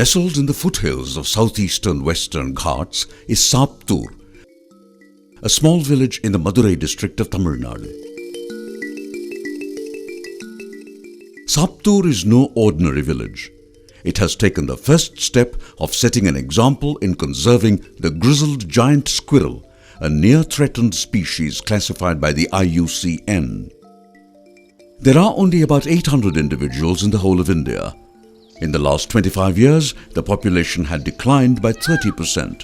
Nestled in the foothills of southeastern Western Ghats is Saptur, a small village in the Madurai district of Tamil Nadu. Saptur is no ordinary village. It has taken the first step of setting an example in conserving the grizzled giant squirrel, a near-threatened species classified by the IUCN. There are only about 800 individuals in the whole of India. In the last 25 years, the population had declined by 30%.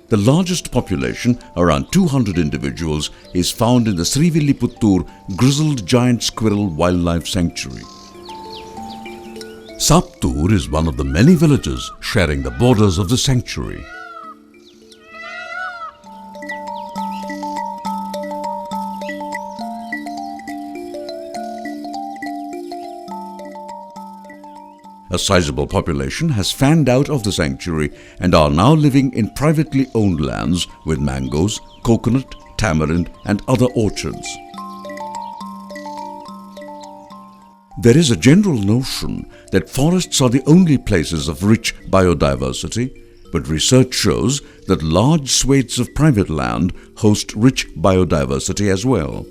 The largest population, around 200 individuals, is found in the Srivilliputtur Grizzled Giant Squirrel Wildlife Sanctuary. Saptur is one of the many villages sharing the borders of the sanctuary. A sizable population has fanned out of the sanctuary and are now living in privately owned lands with mangoes, coconut, tamarind and other orchards. There is a general notion that forests are the only places of rich biodiversity, but research shows that large swathes of private land host rich biodiversity as well.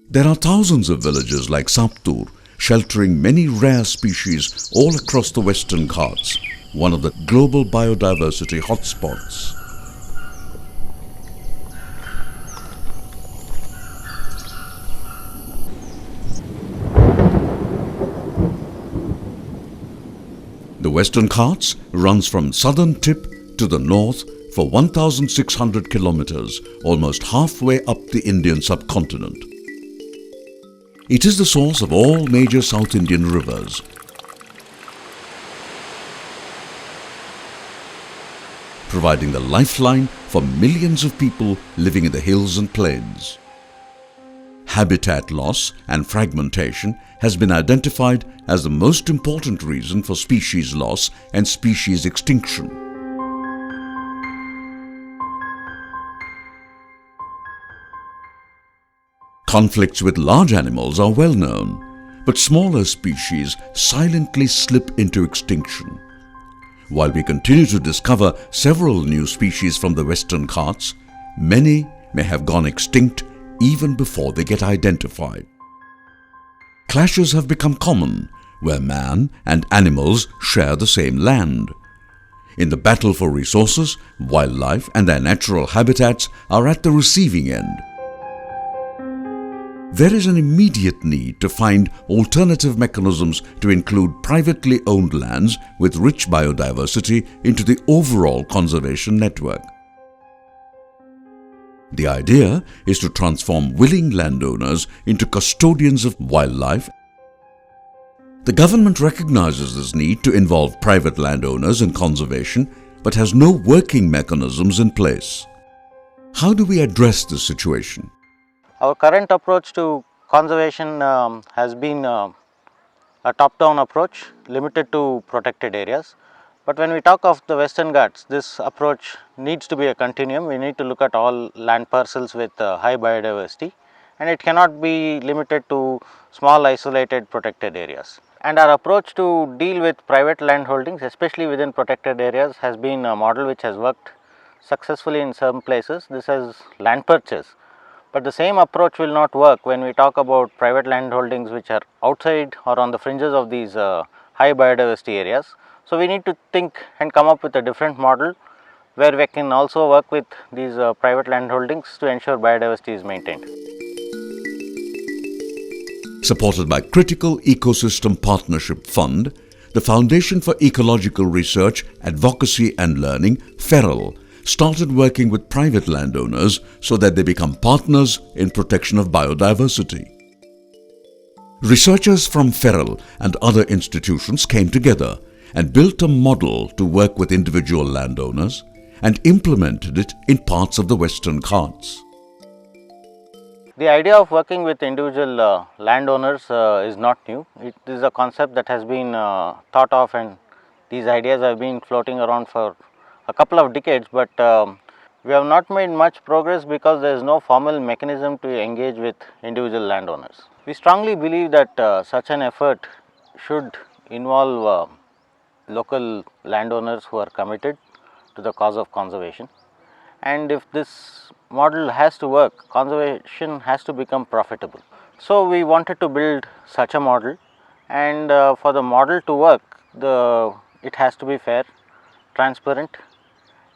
There are thousands of villages like Saptur, sheltering many rare species all across the Western Ghats, one of the global biodiversity hotspots. The Western Ghats runs from southern tip to the north for 1,600 kilometers, almost halfway up the Indian subcontinent. It is the source of all major South Indian rivers. Providing the lifeline for millions of people living in the hills and plains. Habitat loss and fragmentation has been identified as the most important reason for species loss and species extinction. Conflicts with large animals are well known, but smaller species silently slip into extinction. While we continue to discover several new species from the Western Ghats, many may have gone extinct even before they get identified. Clashes have become common where man and animals share the same land. In the battle for resources, wildlife and their natural habitats are at the receiving end. There is an immediate need to find alternative mechanisms to include privately owned lands with rich biodiversity into the overall conservation network. The idea is to transform willing landowners into custodians of wildlife. The government recognizes this need to involve private landowners in conservation, but has no working mechanisms in place. How do we address this situation? Our current approach to conservation has been a top-down approach limited to protected areas. But when we talk of the Western Ghats, this approach needs to be a continuum. We need to look at all land parcels with high biodiversity, and it cannot be limited to small isolated protected areas. And our approach to deal with private land holdings, especially within protected areas, has been a model which has worked successfully in some places. This is land purchase. But the same approach will not work when we talk about private land holdings which are outside or on the fringes of these high biodiversity areas. So we need to think and come up with a different model where we can also work with these private land holdings to ensure biodiversity is maintained. Supported by Critical Ecosystem Partnership Fund, the Foundation for Ecological Research, Advocacy and Learning, FERL, started working with private landowners so that they become partners in protection of biodiversity. Researchers from FERL and other institutions came together and built a model to work with individual landowners and implemented it in parts of the Western Ghats. The idea of working with individual landowners is not new. It is a concept that has been thought of, and these ideas have been floating around for a couple of decades, but We have not made much progress because there is no formal mechanism to engage with individual landowners. We strongly believe that such an effort should involve local landowners who are committed to the cause of conservation, and if this model has to work, conservation has to become profitable. So we wanted to build such a model, and for the model to work, it has to be fair, transparent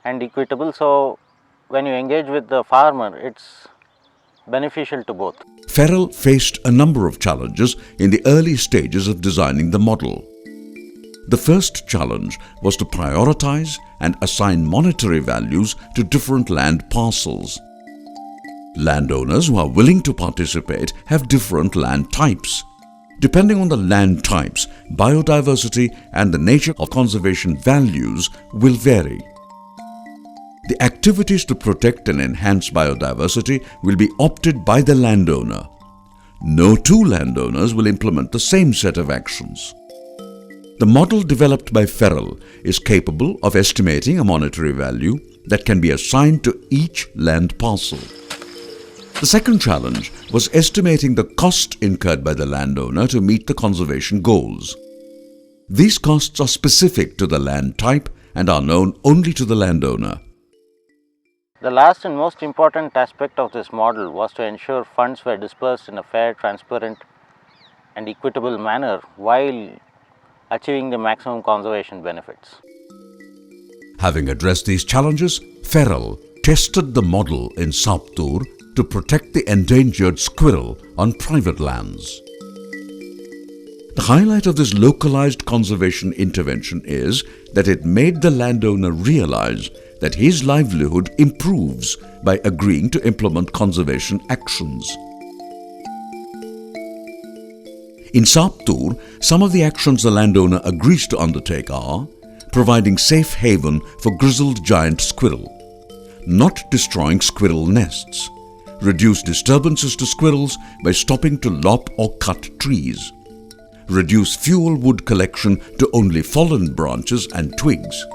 and equitable. So when you engage with the farmer, it's beneficial to both. Ferrell faced a number of challenges in the early stages of designing the model. The first challenge was to prioritize and assign monetary values to different land parcels. Landowners who are willing to participate have different land types. Depending on the land types, biodiversity and the nature of conservation values will vary. The activities to protect and enhance biodiversity will be opted by the landowner. No two landowners will implement the same set of actions. The model developed by Ferrell is capable of estimating a monetary value that can be assigned to each land parcel. The second challenge was estimating the cost incurred by the landowner to meet the conservation goals. These costs are specific to the land type and are known only to the landowner. The last and most important aspect of this model was to ensure funds were dispersed in a fair, transparent and equitable manner while achieving the maximum conservation benefits. Having addressed these challenges, Ferrell tested the model in Saptur to protect the endangered squirrel on private lands. The highlight of this localized conservation intervention is that it made the landowner realize that his livelihood improves by agreeing to implement conservation actions. In Saptur, some of the actions the landowner agrees to undertake are providing safe haven for grizzled giant squirrel, not destroying squirrel nests, reduce disturbances to squirrels by stopping to lop or cut trees, reduce fuel wood collection to only fallen branches and twigs,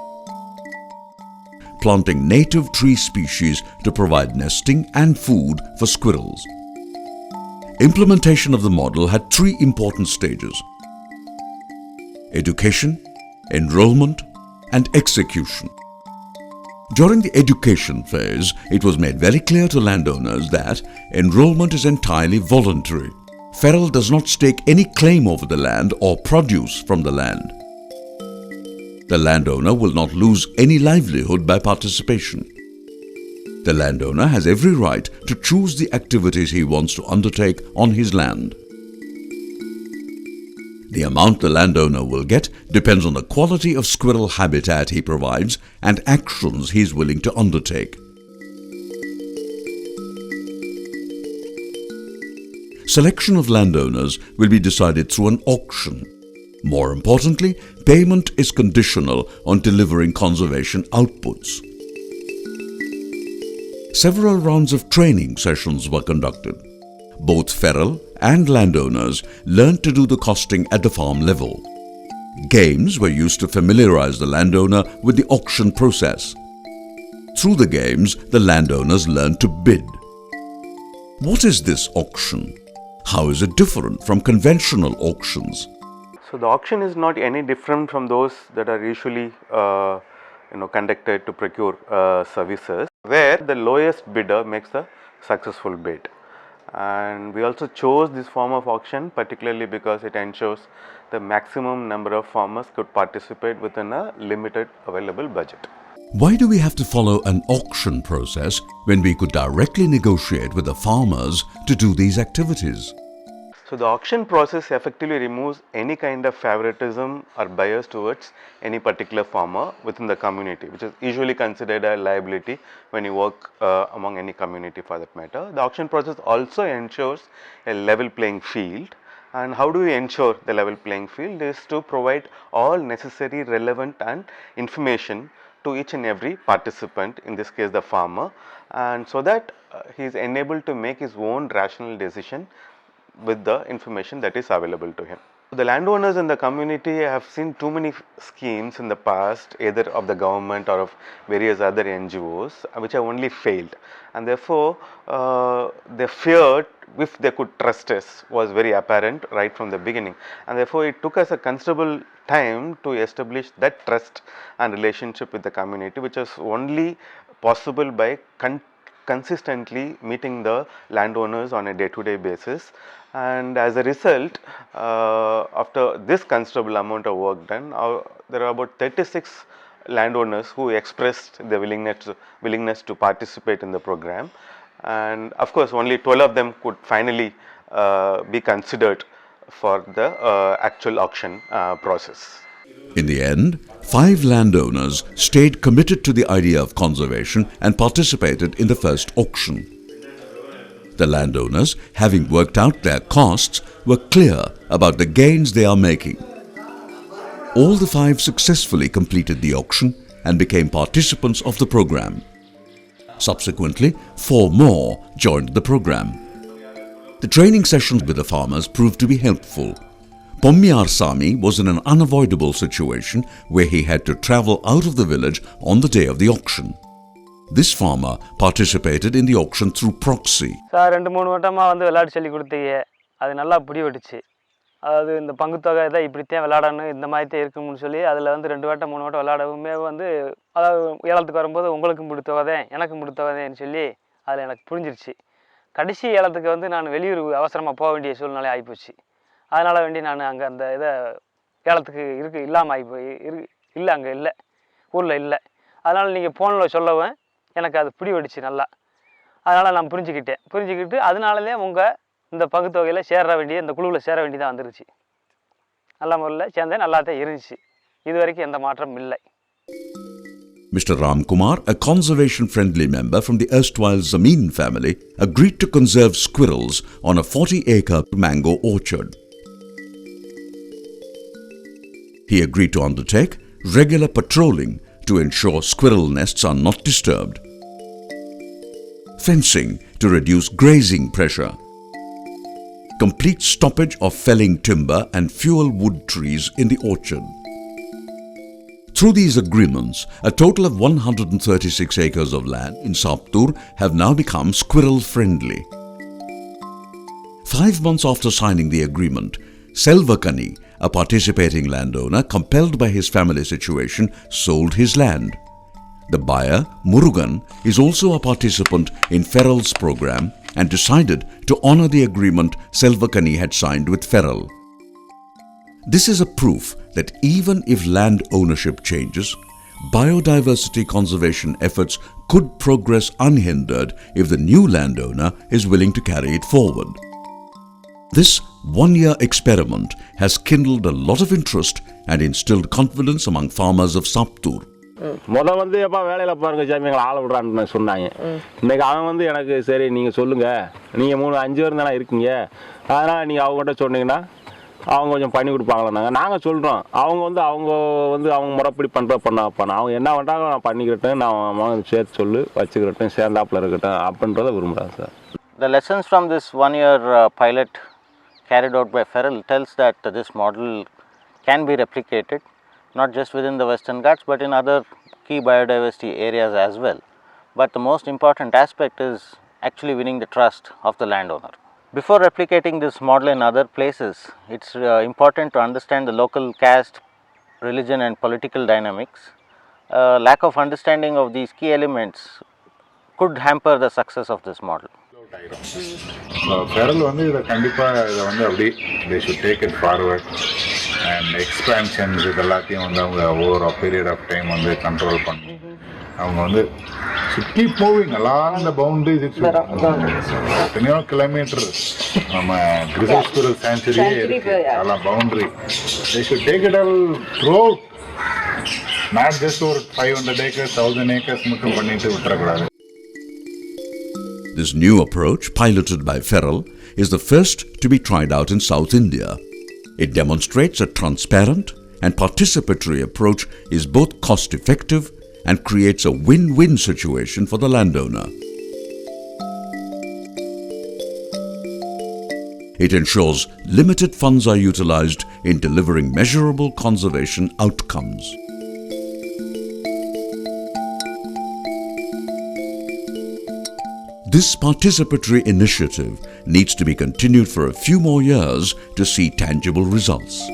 planting native tree species to provide nesting and food for squirrels. Implementation of the model had three important stages: education, enrollment, and execution. During the education phase, it was made very clear to landowners that enrollment is entirely voluntary. Ferrell does not stake any claim over the land or produce from the land. The landowner will not lose any livelihood by participation. The landowner has every right to choose the activities he wants to undertake on his land. The amount the landowner will get depends on the quality of squirrel habitat he provides and actions he is willing to undertake. Selection of landowners will be decided through an auction. More importantly, payment is conditional on delivering conservation outputs. Several rounds of training sessions were conducted. Both Ferrell and landowners learned to do the costing at the farm level. Games were used to familiarize the landowner with the auction process. Through the games, the landowners learned to bid. What is this auction? How is it different from conventional auctions? So the auction is not any different from those that are usually conducted to procure services, where the lowest bidder makes the successful bid. And we also chose this form of auction particularly because it ensures the maximum number of farmers could participate within a limited available budget. Why do we have to follow an auction process when we could directly negotiate with the farmers to do these activities? So the auction process effectively removes any kind of favoritism or bias towards any particular farmer within the community, which is usually considered a liability when you work among any community for that matter. The auction process also ensures a level playing field. And how do we ensure the level playing field? Is to provide all necessary relevant and information to each and every participant, in this case the farmer, and so that he is enabled to make his own rational decision with the information that is available to him. The landowners in the community have seen too many schemes in the past, either of the government or of various other NGOs, which have only failed, and therefore they feared if they could trust us was very apparent right from the beginning, and therefore it took us a considerable time to establish that trust and relationship with the community, which is only possible by consistently meeting the landowners on a day-to-day basis. And as a result, after this considerable amount of work done, there are about 36 landowners who expressed their willingness to participate in the program, and of course only 12 of them could finally be considered for the actual auction process. In the end, 5 landowners stayed committed to the idea of conservation and participated in the first auction. The landowners, having worked out their costs, were clear about the gains they are making. All the 5 successfully completed the auction and became participants of the program. Subsequently, 4 more joined the program. The training sessions with the farmers proved to be helpful. Pommiyar Sami was in an unavoidable situation where he had to travel out of the village on the day of the auction. This farmer participated in the auction through proxy. Sir 2-3 வட்டமா வந்து விளையாட சொல்லி கொடுத்தீங்க. அது நல்லா பிடிபட்டுச்சு. அதாவது இந்த பங்கு தொகை தான் இப்படித்தான் விளையாடணும், இந்த மாதிரி தான் இருக்கும்னு சொல்லி அதில் வந்து 2 வட்டம் 3 வட்டம் விளையாடவுமே வந்து அதாவது ஏலத்துக்கு வரும்போது உங்களுக்கும் பிடி தொகை தான் எனக்கும் பிடி தொகை தான்னு சொல்லி அதில் எனக்கு புரிஞ்சிருச்சு. கடைசி ஏலத்துக்கு வந்து நான் வெளியூர் அவசரமாக போக வேண்டிய சூழ்நிலை ஆகிப்போச்சு. அதனால் வேண்டி நான் அங்கே அந்த இதை ஏலத்துக்கு இல்லாமல் ஆகிப்போய் இல்லை, அங்கே இல்லை, ஊரில் இல்லை. அதனால் நீங்கள் ஃபோனில் சொல்லவும் எனக்கு அது பிடிபட்டுச்சு நல்லா. அதனால் நான் புரிஞ்சுக்கிட்டு அதனாலே உங்கள் இந்த பங்குத்தொகையில் சேர வேண்டிய இந்த குழுவில் சேர வேண்டியதாக வந்துருச்சு. நல்ல முறையில் சேர்ந்தேன், நல்லா தான் இருந்துச்சு. இது வரைக்கும் எந்த மாற்றமும் இல்லை. Mr. Ramkumar, a conservation-friendly member from the erstwhile Zameen family, agreed to conserve squirrels on a 40-acre mango orchard. He agreed to undertake regular patrolling to ensure squirrel nests are not disturbed, fencing to reduce grazing pressure, complete stoppage of felling timber and fuel wood trees in the orchard. Through these agreements, a total of 136 acres of land in Saptur have now become squirrel-friendly. 5 months after signing the agreement, Selvakani, a participating landowner compelled by his family situation, sold his land. The buyer, Murugan, is also a participant in Ferrell's program and decided to honor the agreement Selvakani had signed with Ferrell. This is a proof that even if land ownership changes, biodiversity conservation efforts could progress unhindered if the new landowner is willing to carry it forward. This one-year experiment has kindled a lot of interest and instilled confidence among farmers of Saptur. முதல் வந்து எப்போ வேலையில் பாருங்க சாமி எங்களை ஆள விட்றான்னு சொன்னாங்க. இன்றைக்கி அவன் வந்து எனக்கு சரி நீங்கள் சொல்லுங்கள், நீங்கள் 3-5 பேர் தானே இருக்கீங்க, அதனால் நீங்கள் அவங்ககிட்ட சொன்னீங்கன்னா அவங்க கொஞ்சம் பண்ணி கொடுப்பாங்களா. நாங்கள் சொல்கிறோம், அவங்க முறைப்படி பண்ண அவங்க என்ன பண்ணுறாங்க நான் பண்ணிக்கிட்டேன், நான் சேர்த்து வச்சுக்கிட்டேன், சேர்ந்தாப்பில் இருக்கட்டும் அப்படின்றத விரும்புகிறேன் sir. The lessons from this one-year pilot carried out by Ferrell tells that this model can be replicated not just within the Western Ghats but in other key biodiversity areas as well. But the most important aspect is actually winning the trust of the landowner. Before replicating this model in other places, it's important to understand the local caste, religion and political dynamics. Lack of understanding of these key elements could hamper the success of this model. Squirrel வந்து இதை கண்டிப்பாக இதை வந்து அப்படி they should take it forward and expansions இது எல்லாத்தையும் வந்து அவங்க ஓவர் பீரியட் ஆஃப் டைம் வந்து கண்ட்ரோல் பண்ணி அவங்க வந்து keep moving along the boundaries. எத்தனையோ கிலோமீட்டர் நம்ம Grizzled Squirrel Sanctuary இருக்கு, அதெல்லாம் boundary. they should take it all throughout, not just ஒரு 500 acres 1000 acres மட்டும் பண்ணிட்டு விட்டுறக்கூடாது. This new approach, piloted by Ferrell, is the first to be tried out in South India. It demonstrates a transparent and participatory approach is both cost-effective and creates a win-win situation for the landowner. It ensures limited funds are utilized in delivering measurable conservation outcomes. This participatory initiative needs to be continued for a few more years to see tangible results.